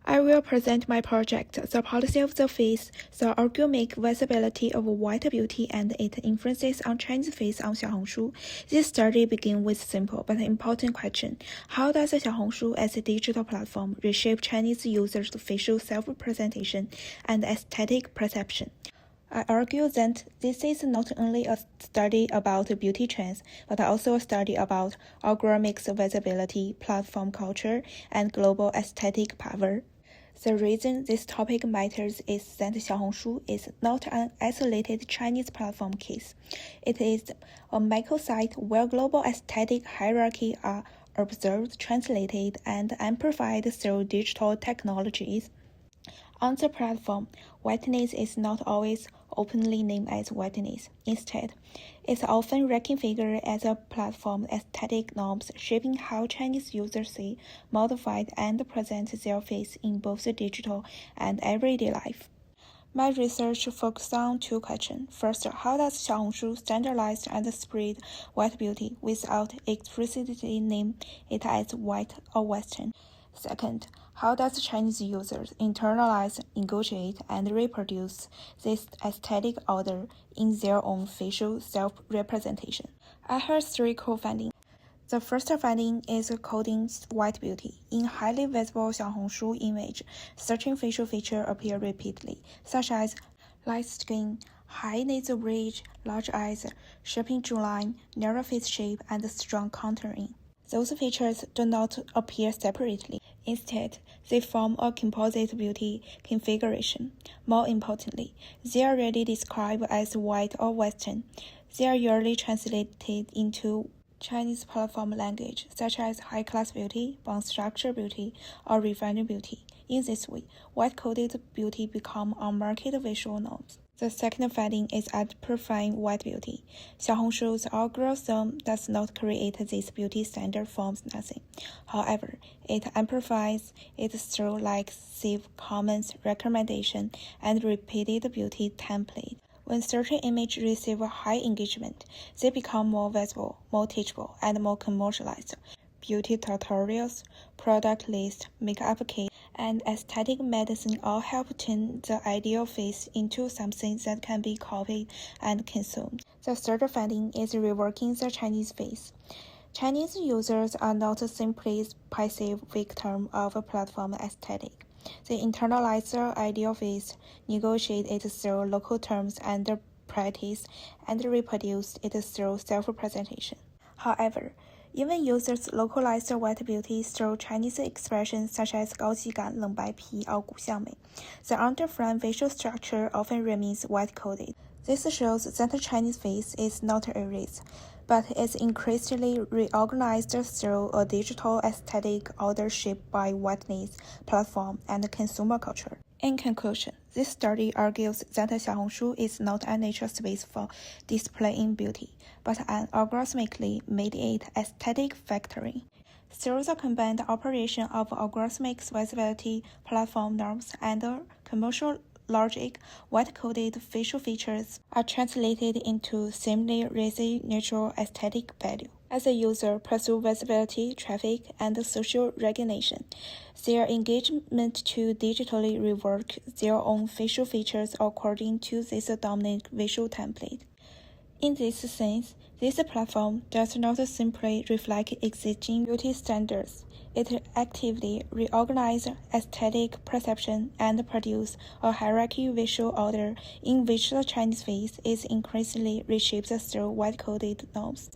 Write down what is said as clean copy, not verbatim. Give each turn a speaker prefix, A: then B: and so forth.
A: I will present my project, The Policy of the Face, the Algorithmic Visibility of White Beauty and its Influences on Chinese Face on Xiaohongshu. This study begins with simple but important question. How does Xiaohongshu as a digital platform reshape Chinese users' facial self-presentation and aesthetic perception? I argue that this is not only a study about beauty trends, but also a study about algorithmic visibility, platform culture, and global aesthetic power. The reason this topic matters is that Xiaohongshu is not an isolated Chinese platform case. It is a microsite where global aesthetic hierarchy are observed, translated, and amplified through digital technologies. On the platform, whiteness is not always openly named as whiteness. Instead, it's often reconfigured as a platform aesthetic norms shaping how Chinese users see, modify, and present their face in both the digital and everyday life. My research focused on two questions. First, how does Xiaohongshu standardize and spread white beauty without explicitly naming it as white or Western? Second, how does Chinese users internalize, negotiate, and reproduce this aesthetic order in their own facial self-representation? I have three core findings. The first finding is coding white beauty. In highly visible Xiaohongshu image, certain facial features appear repeatedly, such as light skin, high nasal bridge, large eyes, sharpened jawline, narrow face shape, and strong contouring. Those features do not appear separately. Instead, they form a composite beauty configuration. More importantly, they are rarely described as white or Western. They are usually translated into Chinese platform language, such as high-class beauty, bone structure beauty, or refined beauty. In this way, white-coded beauty becomes unmarked visual norms. The second finding is amplifying white beauty. Xiaohongshu's algorithm does not create this beauty standard from nothing. However, it amplifies it through likes, comments, recommendation, and repeated beauty template. When certain images receive high engagement, they become more visible, more teachable, and more commercialized. Beauty tutorials, product lists, makeup kits, and aesthetic medicine all help turn the ideal face into something that can be copied and consumed. The third finding is reworking the Chinese face. Chinese users are not simply passive victims of a platform aesthetic. They internalize their ideal face, negotiate it through local terms and practice, and reproduce it through self-presentation. However, even users localize their white beauty through Chinese expressions such as 高级感、冷白皮 or 骨相美. The underlying facial structure often remains white-coded. This shows that the Chinese face is not erased, but is increasingly reorganized through a digital aesthetic order shaped by whiteness, platform, and consumer culture. In conclusion, this study argues that Xiaohongshu is not a natural space for displaying beauty, but an algorithmically mediated aesthetic factory. Through the combined operation of algorithmic visibility, platform norms, and commercial logic, white-coded facial features are translated into seemingly race-neutral aesthetic value. As a user pursue visibility, traffic, and social recognition, their engagement to digitally rework their own facial features according to this dominant visual template. In this sense, this platform does not simply reflect existing beauty standards. It actively reorganizes aesthetic perception and produces a hierarchy visual order in which the Chinese face is increasingly reshaped through white-coded norms.